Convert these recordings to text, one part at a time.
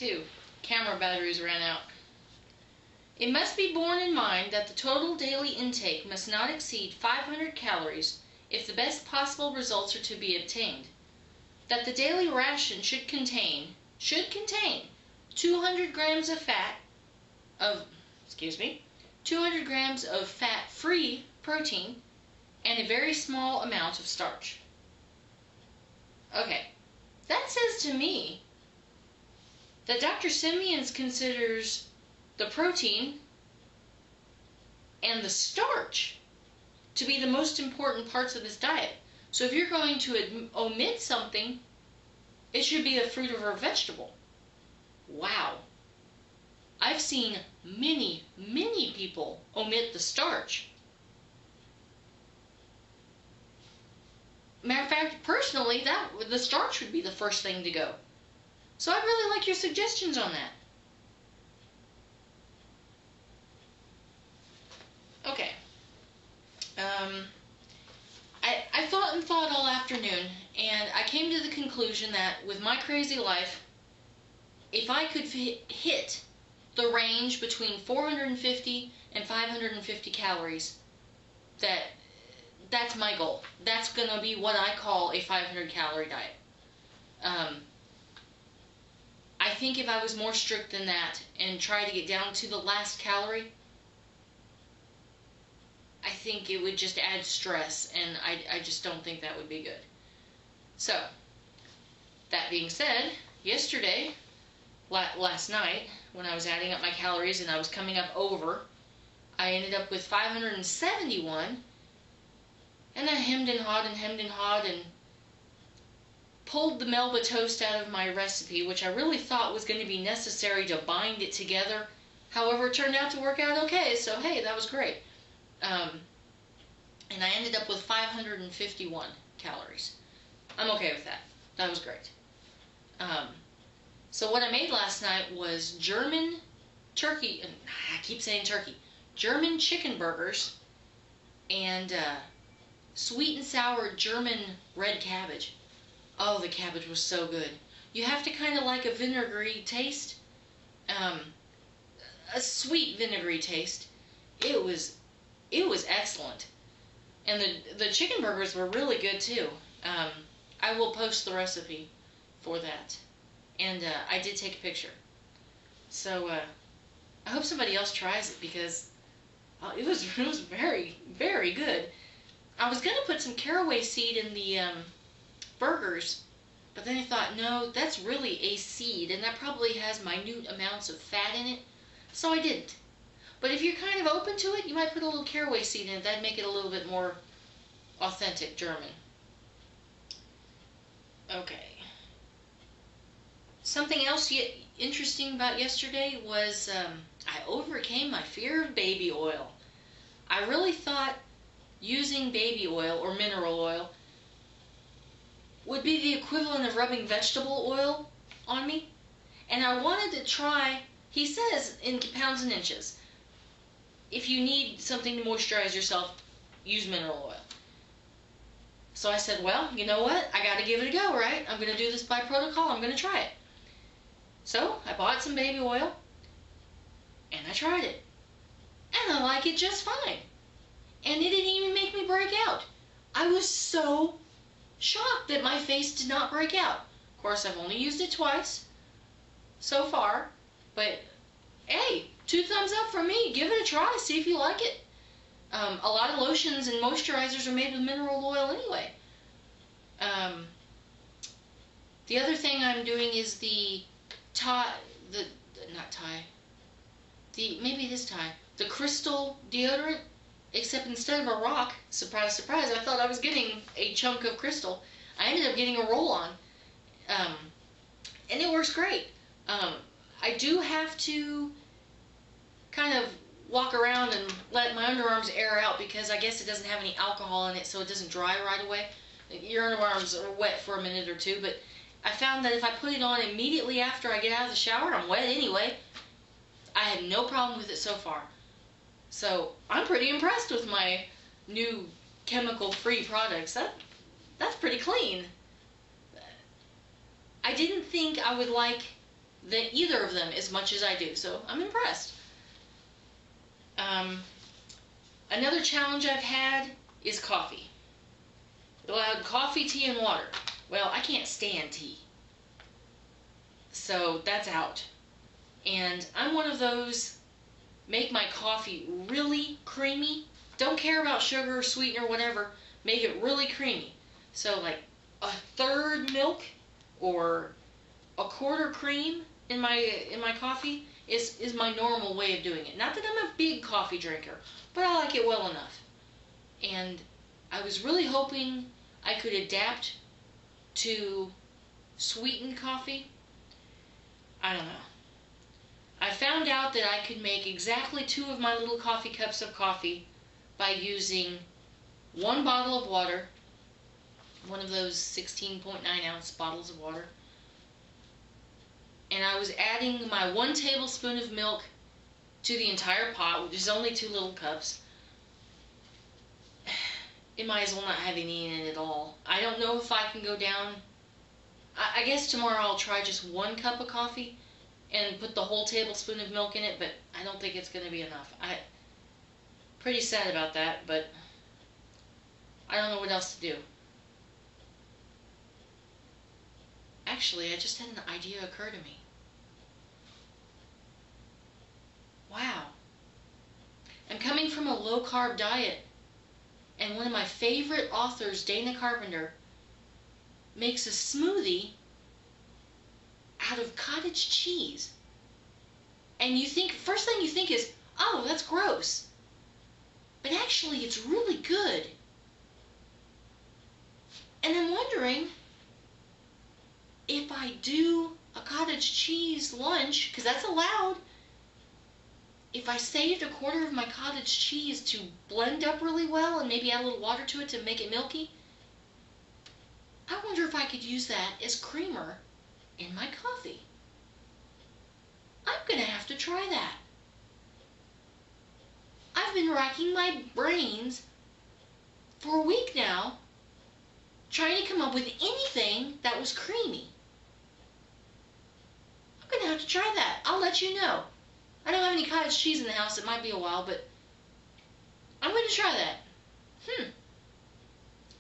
too. Camera batteries ran out. It must be borne in mind that the total daily intake must not exceed 500 calories if the best possible results are to be obtained. That the daily ration should contain 200 grams of 200 grams of fat-free protein and a very small amount of starch. Okay, that says to me that Dr. Simeons considers the protein and the starch to be the most important parts of this diet. So if you're going to omit something, it should be a fruit or a vegetable. Wow. I've seen many people omit the starch. Matter of fact, personally, the starch would be the first thing to go. So I'd really like your suggestions on that. Okay. I thought and thought all afternoon, and I came to the conclusion that with my crazy life, if I could hit the range between 450 and 550 calories, that's my goal. That's going to be what I call a 500 calorie diet. I think if I was more strict than that and tried to get down to the last calorie, I think it would just add stress, and I just don't think that would be good. So, that being said, yesterday, last night, when I was adding up my calories and I was coming up over, I ended up with 571, and I hemmed and hawed and pulled the Melba toast out of my recipe, which I really thought was going to be necessary to bind it together. However, it turned out to work out okay, so hey, that was great. And I ended up with 551 calories. I'm okay with that. That was great. So what I made last night was German turkey, and I keep saying turkey, German chicken burgers, and sweet and sour German red cabbage. Oh, the cabbage was so good. You have to kind of like a vinegary taste, a sweet vinegary taste. It was excellent. And the chicken burgers were really good too. I will post the recipe for that. And I did take a picture. So I hope somebody else tries it, because it was very, very good. I was going to put some caraway seed in the burgers, but then I thought, no, that's really a seed, and that probably has minute amounts of fat in it, so I didn't. But if you're kind of open to it, you might put a little caraway seed in it. That'd make it a little bit more authentic German. Okay. Something else interesting about yesterday was I overcame my fear of baby oil. I really thought using baby oil or mineral oil would be the equivalent of rubbing vegetable oil on me. And I wanted to try, he says in pounds and inches, if you need something to moisturize yourself, use mineral oil. So I said, well, you know what? I got to give it a go, right? I'm going to do this by protocol. I'm going to try it. So I bought some baby oil, and I tried it. And I like it just fine. And it didn't even make me break out. I was so shocked that my face did not break out. Of course, I've only used it twice so far, but hey, 2 thumbs up from me. Give it a try. See if you like it. A lot of lotions and moisturizers are made with mineral oil anyway. The other thing I'm doing is the crystal deodorant, except instead of a rock, surprise, surprise, I thought I was getting a chunk of crystal. I ended up getting a roll-on, and it works great. I do have to kind of walk around and let my underarms air out, because I guess it doesn't have any alcohol in it, so it doesn't dry right away. Your underarms are wet for a minute or two, but I found that if I put it on immediately after I get out of the shower, I'm wet anyway. I had no problem with it so far. So I'm pretty impressed with my new chemical-free products. That's pretty clean. I didn't think I would like either of them as much as I do, so I'm impressed. Another challenge I've had is coffee. Allowed coffee, tea, and water. Well, I can't stand tea, so that's out. And I'm one of those, make my coffee really creamy. Don't care about sugar, sweetener, whatever. Make it really creamy. So like a third milk or a quarter cream in my coffee is my normal way of doing it. Not that I'm a big coffee drinker, but I like it well enough. And I was really hoping I could adapt to sweetened coffee. I don't know. I found out that I could make exactly 2 of my little coffee cups of coffee by using 1 bottle of water, one of those 16.9 ounce bottles of water, and I was adding my 1 tablespoon of milk to the entire pot, which is only 2 little cups. It might as well not have any in it at all. I don't know if I can go down. I guess tomorrow I'll try just 1 cup of coffee and put the whole tablespoon of milk in it, but I don't think it's going to be enough. I'm pretty sad about that, but I don't know what else to do. Actually, I just had an idea occur to me. Wow. I'm coming from a low-carb diet, and one of my favorite authors, Dana Carpenter, makes a smoothie out of cottage cheese. And you think, first thing you think is, oh, that's gross. But actually, it's really good. And I'm wondering if I do a cottage cheese lunch, because that's allowed, if I saved a quarter of my cottage cheese to blend up really well and maybe add a little water to it to make it milky, I wonder if I could use that as creamer in my coffee. I'm going to have to try that. I've been racking my brains for a week now trying to come up with anything that was creamy. I'm going to have to try that. I'll let you know. I don't have any cottage cheese in the house. It might be a while, but I'm going to try that.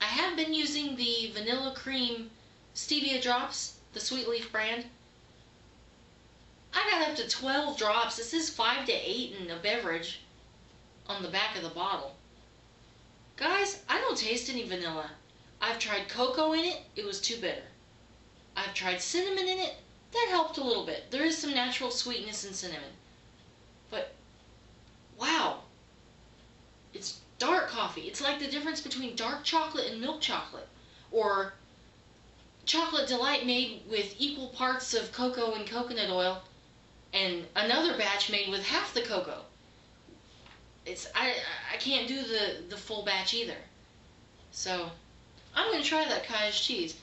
I have been using the vanilla cream stevia drops, the Sweet Leaf brand. I got up to 12 drops. This is 5 to 8 in a beverage on the back of the bottle. Guys, I don't taste any vanilla. I've tried cocoa in it. It was too bitter. I've tried cinnamon in it. That helped a little bit. There is some natural sweetness in cinnamon. But, wow. It's dark coffee. It's like the difference between dark chocolate and milk chocolate. Or chocolate delight made with equal parts of cocoa and coconut oil, and another batch made with half the cocoa. I can't do the full batch either. So I'm going to try that cottage cheese.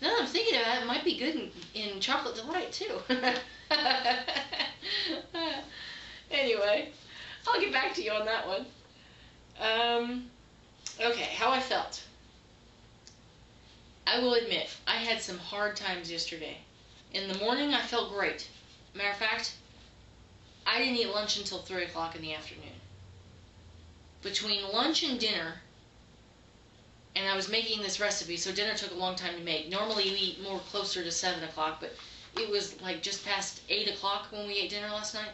Now that I'm thinking about it, it might be good in chocolate delight too. Anyway, I'll get back to you on that one. Okay, how I felt. I will admit, I had some hard times yesterday. In the morning, I felt great. Matter of fact, I didn't eat lunch until 3 o'clock in the afternoon. Between lunch and dinner, and I was making this recipe, so dinner took a long time to make. Normally we eat more closer to 7 o'clock, but it was like just past 8 o'clock when we ate dinner last night.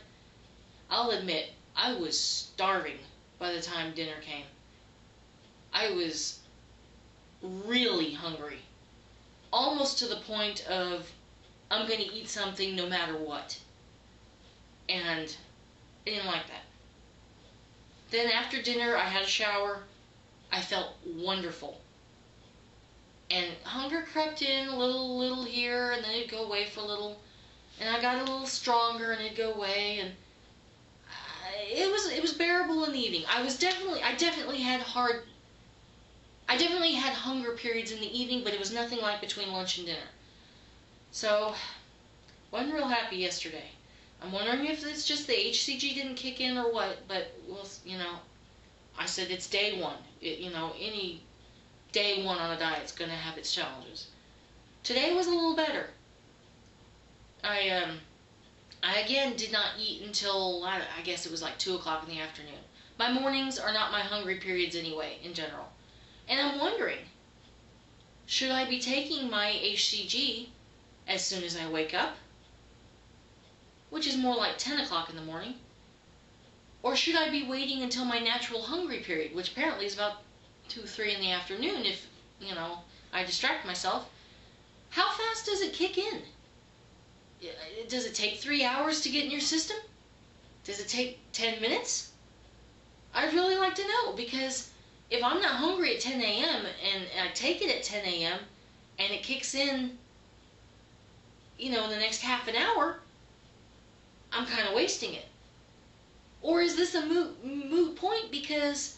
I'll admit, I was starving by the time dinner came. I was really hungry. Almost to the point of, I'm going to eat something no matter what. And I didn't like that. Then after dinner, I had a shower. I felt wonderful. And hunger crept in a little here, and then it'd go away for a little. And I got a little stronger, and it'd go away. And it was bearable in the evening. I definitely had hunger periods in the evening, but it was nothing like between lunch and dinner. So, wasn't real happy yesterday. I'm wondering if it's just the HCG didn't kick in or what, but, well, I said it's day one. Any day one on a diet's going to have its challenges. Today was a little better. I I again did not eat until, I guess it was like 2 o'clock in the afternoon. My mornings are not my hungry periods anyway, in general. And I'm wondering, should I be taking my HCG as soon as I wake up, which is more like 10 o'clock in the morning? Or should I be waiting until my natural hungry period, which apparently is about 2, 3 in the afternoon if, I distract myself? How fast does it kick in? Does it take 3 hours to get in your system? Does it take 10 minutes? I'd really like to know, because if I'm not hungry at 10 a.m. and I take it at 10 a.m. and it kicks in, in the next half an hour, I'm kind of wasting it. Or is this a moot point because,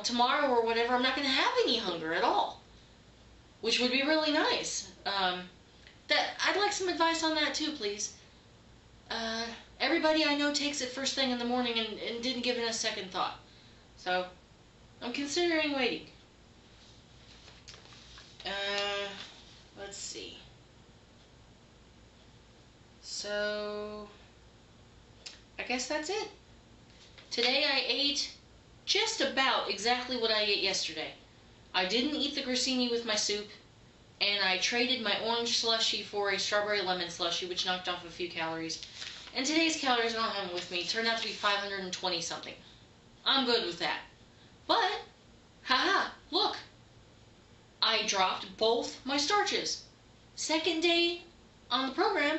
tomorrow or whatever, I'm not going to have any hunger at all, which would be really nice. I'd like some advice on that too, please. Everybody I know takes it first thing in the morning and didn't give it a second thought. So, I'm considering waiting. Let's see. So, I guess that's it. Today I ate just about exactly what I ate yesterday. I didn't eat the grissini with my soup, and I traded my orange slushy for a strawberry lemon slushy, which knocked off a few calories. And today's calories, I don't have them with me, turned out to be 520 something. I'm good with that. But, haha, look, I dropped both my starches. Second day on the program,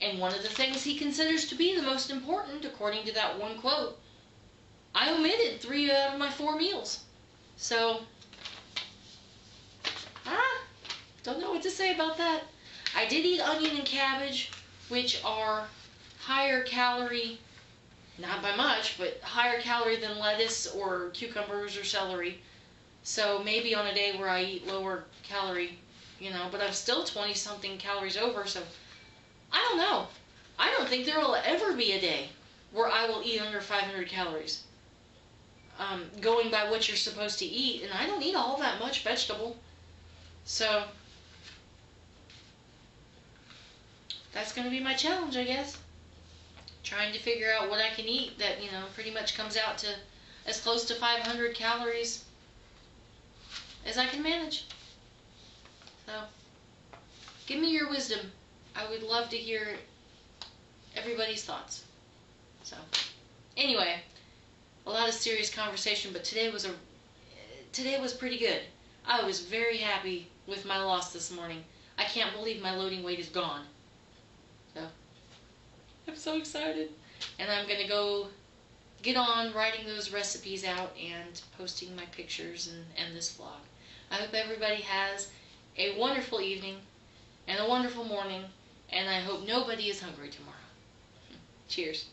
and one of the things he considers to be the most important, according to that one quote, I omitted 3 out of my 4 meals. So, don't know what to say about that. I did eat onion and cabbage, which are higher calorie, not by much, but higher calorie than lettuce or cucumbers or celery. So maybe on a day where I eat lower calorie, but I'm still 20 something calories over, so I don't know. I don't think there will ever be a day where I will eat under 500 calories. Going by what you're supposed to eat, and I don't eat all that much vegetable. So, that's going to be my challenge, I guess. Trying to figure out what I can eat that, pretty much comes out to as close to 500 calories as I can manage. So, give me your wisdom. I would love to hear everybody's thoughts. So, anyway, a lot of serious conversation, but today was pretty good. I was very happy with my loss this morning. I can't believe my loading weight is gone. So, I'm so excited. And I'm going to go get on writing those recipes out and posting my pictures and this vlog. I hope everybody has a wonderful evening and a wonderful morning, and I hope nobody is hungry tomorrow. Cheers.